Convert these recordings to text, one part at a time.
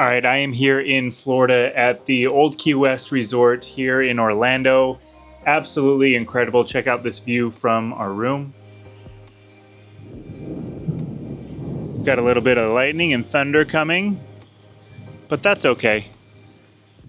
All right, I am here in Florida at the Old Key West Resort here in Orlando. Absolutely incredible. Check out this view from our room. Got a little bit of lightning and thunder coming, but that's okay.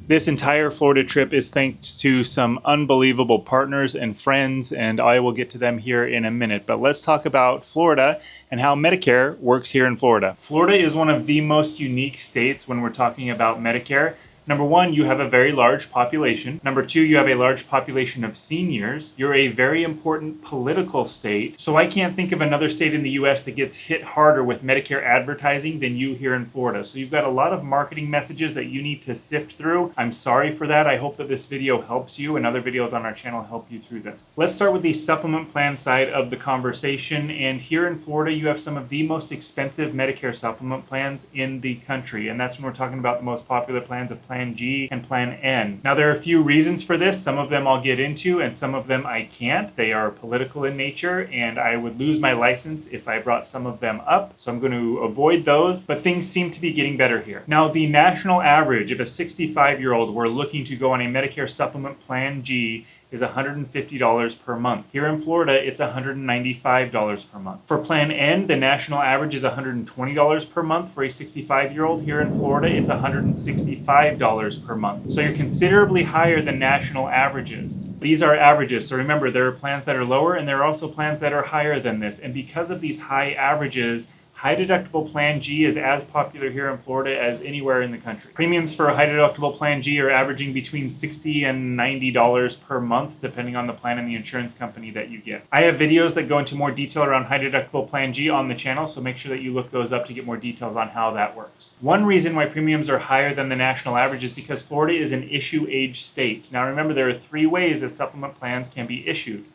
This entire Florida trip is thanks to some unbelievable partners and friends, and I will get to them here in a minute. But let's talk about Florida and how Medicare works here in Florida. Florida is one of the most unique states when we're talking about Medicare. Number one, you have a very large population. Number two, you have a large population of seniors. You're a very important political state. So I can't think of another state in the US that gets hit harder with Medicare advertising than you here in Florida. So you've got a lot of marketing messages that you need to sift through. I'm sorry for that. I hope that this video helps you and other videos on our channel help you through this. Let's start with the supplement plan side of the conversation. And here in Florida, you have some of the most expensive Medicare supplement plans in the country. And that's when we're talking about the most popular plans of Plan G and Plan N. Now, there are a few reasons for this. Some of them I'll get into, and some of them I can't. They are political in nature, and I would lose my license if I brought some of them up. So I'm going to avoid those, but things seem to be getting better here. Now, the national average, if a 65-year-old were looking to go on a Medicare supplement Plan G, is $150 per month. Here in Florida, it's $195 per month. For Plan N, the national average is $120 per month. For a 65-year-old here in Florida, it's $165 per month. So you're considerably higher than national averages. These are averages, so remember, there are plans that are lower and there are also plans that are higher than this. And because of these high averages, high deductible Plan G is as popular here in Florida as anywhere in the country. Premiums for a high deductible Plan G are averaging between $60 and $90 per month, depending on the plan and the insurance company that you get. I have videos that go into more detail around high deductible Plan G on the channel, so make sure that you look those up to get more details on how that works. One reason why premiums are higher than the national average is because Florida is an issue age state. Now remember, there are three ways that supplement plans can be issued.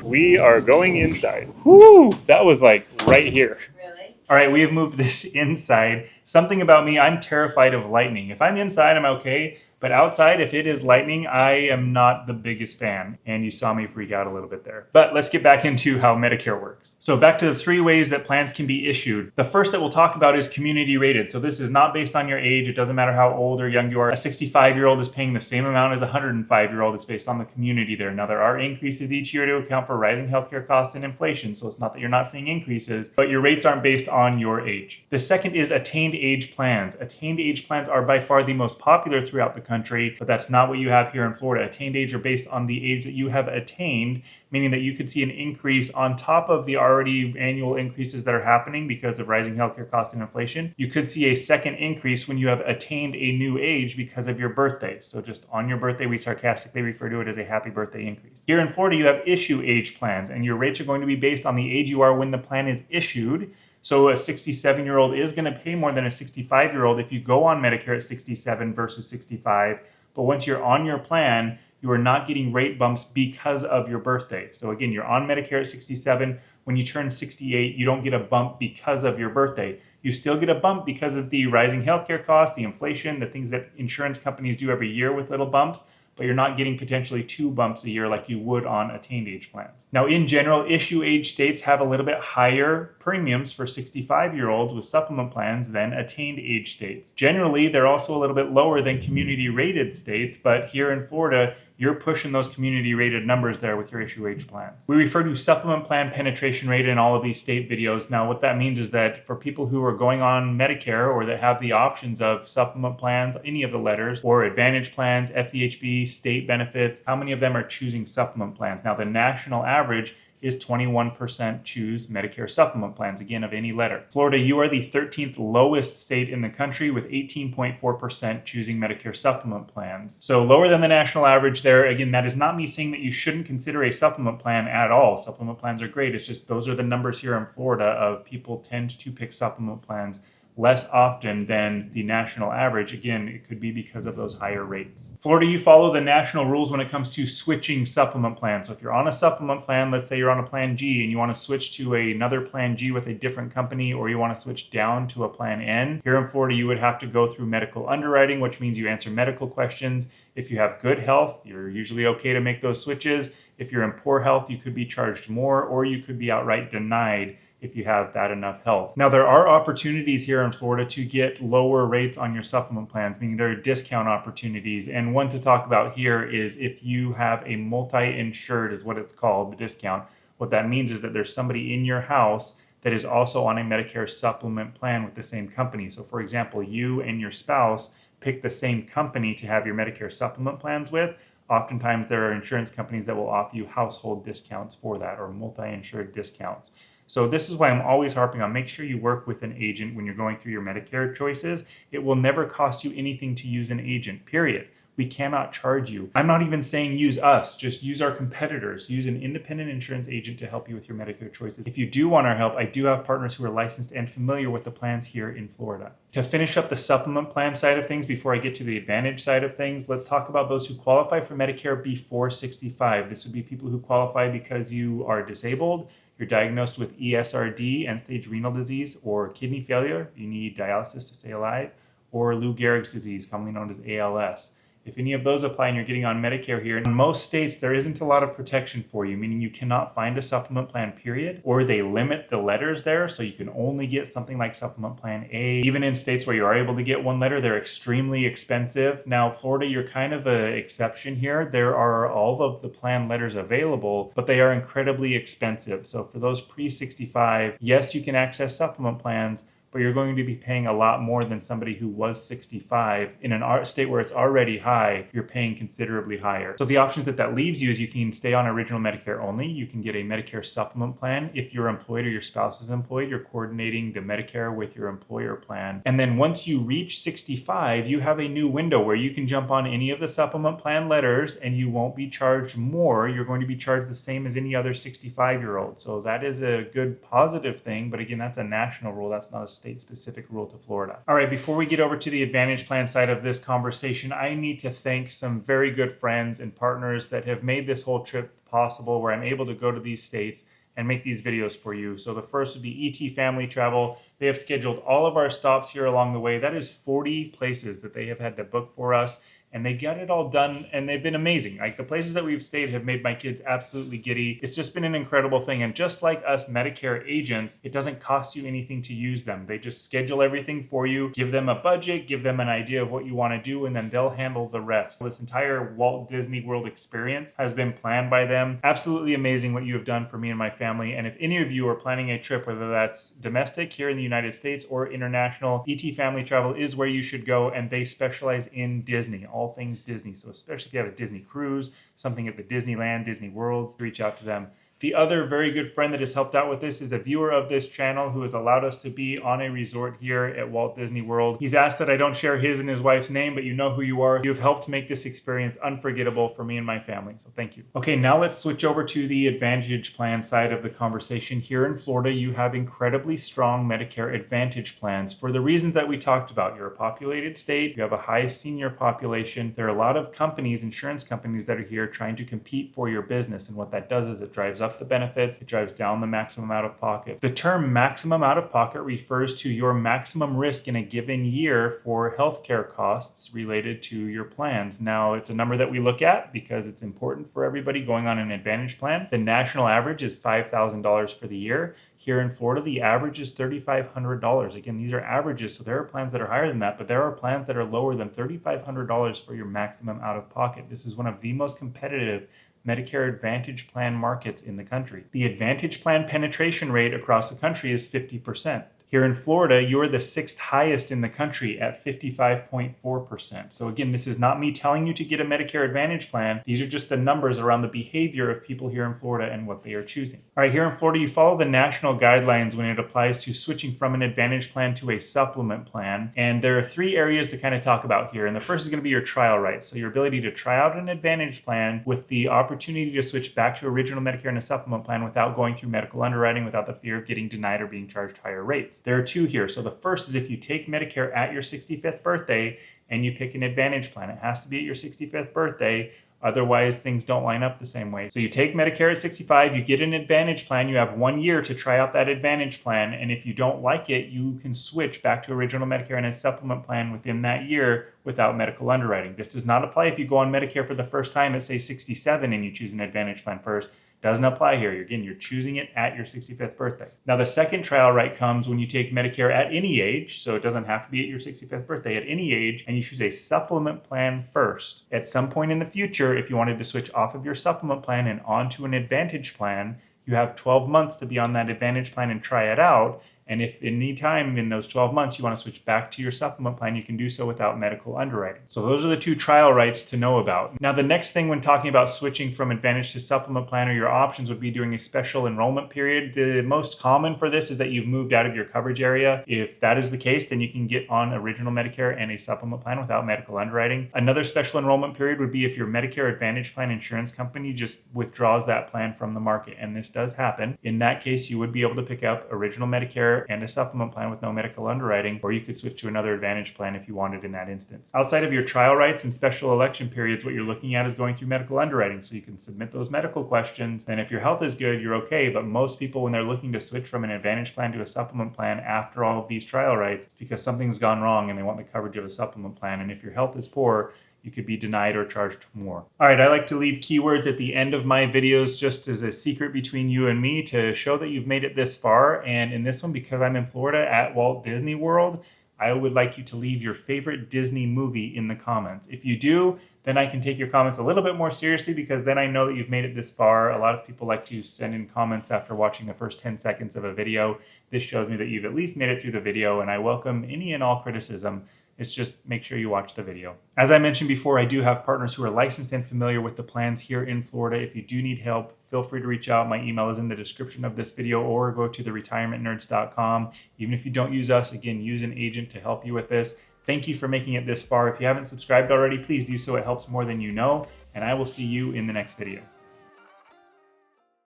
We are going inside. Whoo! That was like right here. Really? All right, we have moved this inside. Something about me, I'm terrified of lightning. If I'm inside, I'm okay. But outside, if it is lightning, I am not the biggest fan. And you saw me freak out a little bit there. But let's get back into how Medicare works. So back to the three ways that plans can be issued. The first that we'll talk about is community rated. So this is not based on your age. It doesn't matter how old or young you are. A 65-year-old is paying the same amount as a 105-year-old. It's based on the community there. Now, there are increases each year to account for rising healthcare costs and inflation. So it's not that you're not seeing increases, but your rates aren't based on your age. The second is attained age plans. Attained age plans are by far the most popular throughout the country, but that's not what you have here in Florida. Attained age are based on the age that you have attained, meaning that you could see an increase on top of the already annual increases that are happening because of rising healthcare costs and inflation. You could see a second increase when you have attained a new age because of your birthday. So just on your birthday, we sarcastically refer to it as a happy birthday increase. Here in Florida, you have issue age plans, and your rates are going to be based on the age you are when the plan is issued. So a 67-year-old is going to pay more than a 65-year-old if you go on Medicare at 67 versus 65. But once you're on your plan, you are not getting rate bumps because of your birthday. So again, you're on Medicare at 67. When you turn 68, you don't get a bump because of your birthday. You still get a bump because of the rising healthcare costs, the inflation, the things that insurance companies do every year with little bumps, but you're not getting potentially 2 bumps a year like you would on attained age plans. Now, in general, issue age states have a little bit higher premiums for 65-year-olds with supplement plans than attained age states. Generally, they're also a little bit lower than community rated states, but here in Florida, you're pushing those community rated numbers there with your issue age plans. We refer to supplement plan penetration rate in all of these state videos. Now, what that means is that for people who are going on Medicare or that have the options of supplement plans, any of the letters, or advantage plans, FEHB, state benefits, how many of them are choosing supplement plans? Now, the national average is 21% choose Medicare supplement plans, again, of any letter. Florida, you are the 13th lowest state in the country with 18.4% choosing Medicare supplement plans. So lower than the national average there. Again, that is not me saying that you shouldn't consider a supplement plan at all. Supplement plans are great. It's just those are the numbers here in Florida of people tend to pick supplement plans less often than the national average. Again, it could be because of those higher rates. Florida, you follow the national rules when it comes to switching supplement plans. So if you're on a supplement plan, let's say you're on a Plan G and you want to switch to another Plan G with a different company, or you want to switch down to a Plan N, here in Florida, you would have to go through medical underwriting, which means you answer medical questions. If you have good health, you're usually okay to make those switches. If you're in poor health, you could be charged more, or you could be outright denied if you have bad enough health. Now, there are opportunities here in Florida to get lower rates on your supplement plans, meaning there are discount opportunities. And one to talk about here is if you have a multi-insured, is what it's called, the discount. What that means is that there's somebody in your house that is also on a Medicare supplement plan with the same company. So for example, you and your spouse pick the same company to have your Medicare supplement plans with. Oftentimes there are insurance companies that will offer you household discounts for that, or multi-insured discounts. So this is why I'm always harping on, make sure you work with an agent when you're going through your Medicare choices. It will never cost you anything to use an agent, period. We cannot charge you. I'm not even saying use us, just use our competitors. Use an independent insurance agent to help you with your Medicare choices. If you do want our help, I do have partners who are licensed and familiar with the plans here in Florida. To finish up the supplement plan side of things, before I get to the Advantage side of things, let's talk about those who qualify for Medicare before 65. This would be people who qualify because you are disabled, you're diagnosed with ESRD, end-stage renal disease, or kidney failure, you need dialysis to stay alive, or Lou Gehrig's disease, commonly known as ALS. If any of those apply and you're getting on Medicare here, in most states, there isn't a lot of protection for you, meaning you cannot find a supplement plan, period, or they limit the letters there, so you can only get something like supplement plan A. Even in states where you are able to get one letter, they're extremely expensive. Now, Florida, you're kind of an exception here. There are all of the plan letters available, but they are incredibly expensive. So for those pre-65, yes, you can access supplement plans, but you're going to be paying a lot more than somebody who was 65. In an state where it's already high, you're paying considerably higher. So the options that leaves you is you can stay on original Medicare only. You can get a Medicare supplement plan. If you're employed or your spouse is employed, you're coordinating the Medicare with your employer plan. And then once you reach 65, you have a new window where you can jump on any of the supplement plan letters and you won't be charged more. You're going to be charged the same as any other 65-year-old. So that is a good positive thing. But again, that's a national rule. That's not a state-specific rule to Florida. All right, before we get over to the Advantage plan side of this conversation, I need to thank some very good friends and partners that have made this whole trip possible, where I'm able to go to these states and make these videos for you. So the first would be ET Family Travel. They have scheduled all of our stops here along the way. That is 40 places that they have had to book for us. And they got it all done, and they've been amazing. Like, the places that we've stayed have made my kids absolutely giddy. It's just been an incredible thing. And just like us Medicare agents, it doesn't cost you anything to use them. They just schedule everything for you, give them a budget, give them an idea of what you want to do, and then they'll handle the rest. This entire Walt Disney World experience has been planned by them. Absolutely amazing what you have done for me and my family. And if any of you are planning a trip, whether that's domestic here in the United States or international, ET Family Travel is where you should go, and they specialize in Disney. All things Disney. So especially if you have a Disney cruise, something at the Disneyland, Disney World, reach out to them. The other very good friend that has helped out with this is a viewer of this channel who has allowed us to be on a resort here at Walt Disney World. He's asked that I don't share his and his wife's name, but you know who you are. You have helped make this experience unforgettable for me and my family, so thank you. Okay, now let's switch over to the Advantage plan side of the conversation. Here in Florida, you have incredibly strong Medicare Advantage plans for the reasons that we talked about. You're a populated state, you have a high senior population. There are a lot of companies, insurance companies, that are here trying to compete for your business, and what that does is it drives up the benefits, it drives down the maximum out of pocket. The term maximum out of pocket refers to your maximum risk in a given year for healthcare costs related to your plans. Now, it's a number that we look at because it's important for everybody going on an Advantage plan. The national average is $5,000 for the year. Here in Florida, the average is $3,500. Again, these are averages, so there are plans that are higher than that, but there are plans that are lower than $3,500 for your maximum out of pocket. This is one of the most competitive Medicare Advantage plan markets in the country. The Advantage plan penetration rate across the country is 50%. Here in Florida, you're the 6th highest in the country at 55.4%. So again, this is not me telling you to get a Medicare Advantage plan. These are just the numbers around the behavior of people here in Florida and what they are choosing. All right, here in Florida, you follow the national guidelines when it applies to switching from an Advantage plan to a supplement plan. And there are 3 areas to kind of talk about here. And the first is going to be your trial rights. So your ability to try out an Advantage plan with the opportunity to switch back to original Medicare and a supplement plan without going through medical underwriting, without the fear of getting denied or being charged higher rates. There are 2 here. So the first is if you take Medicare at your 65th birthday and you pick an Advantage plan. It has to be at your 65th birthday. Otherwise, things don't line up the same way. So you take Medicare at 65, you get an Advantage plan, you have 1 year to try out that Advantage plan. And if you don't like it, you can switch back to original Medicare and a supplement plan within that year without medical underwriting. This does not apply if you go on Medicare for the first time at, say, 67 and you choose an Advantage plan first. Doesn't apply here. Again, you're choosing it at your 65th birthday. Now, the second trial right comes when you take Medicare at any age, so it doesn't have to be at your 65th birthday, at any age, and you choose a supplement plan first. At some point in the future, if you wanted to switch off of your supplement plan and onto an Advantage plan, you have 12 months to be on that Advantage plan and try it out. And if any time in those 12 months you want to switch back to your supplement plan, you can do so without medical underwriting. So those are the two trial rights to know about. Now, the next thing when talking about switching from Advantage to supplement plan or your options would be doing a special enrollment period. The most common for this is that you've moved out of your coverage area. If that is the case, then you can get on original Medicare and a supplement plan without medical underwriting. Another special enrollment period would be if your Medicare Advantage plan insurance company just withdraws that plan from the market. And this does happen. In that case, you would be able to pick up original Medicare and a supplement plan with no medical underwriting, or you could switch to another Advantage plan if you wanted in that instance. Outside of your trial rights and special election periods, what you're looking at is going through medical underwriting, so you can submit those medical questions. And if your health is good, you're okay. But most people, when they're looking to switch from an Advantage plan to a supplement plan after all of these trial rights, it's because something's gone wrong and they want the coverage of a supplement plan. And if your health is poor, you could be denied or charged more. All right, I like to leave keywords at the end of my videos just as a secret between you and me to show that you've made it this far. And in this one, because I'm in Florida at Walt Disney World, I would like you to leave your favorite Disney movie in the comments. If you do, then I can take your comments a little bit more seriously, because then I know that you've made it this far. A lot of people like to send in comments after watching the first 10 seconds of a video. This shows me that you've at least made it through the video, and I welcome any and all criticism. It's just make sure you watch the video. As I mentioned before, I do have partners who are licensed and familiar with the plans here in Florida. If you do need help, feel free to reach out. My email is in the description of this video, or go to theretirementnerds.com. Even if you don't use us, again, use an agent to help you with this. Thank you for making it this far. If you haven't subscribed already, please do so. It helps more than you know. And I will see you in the next video.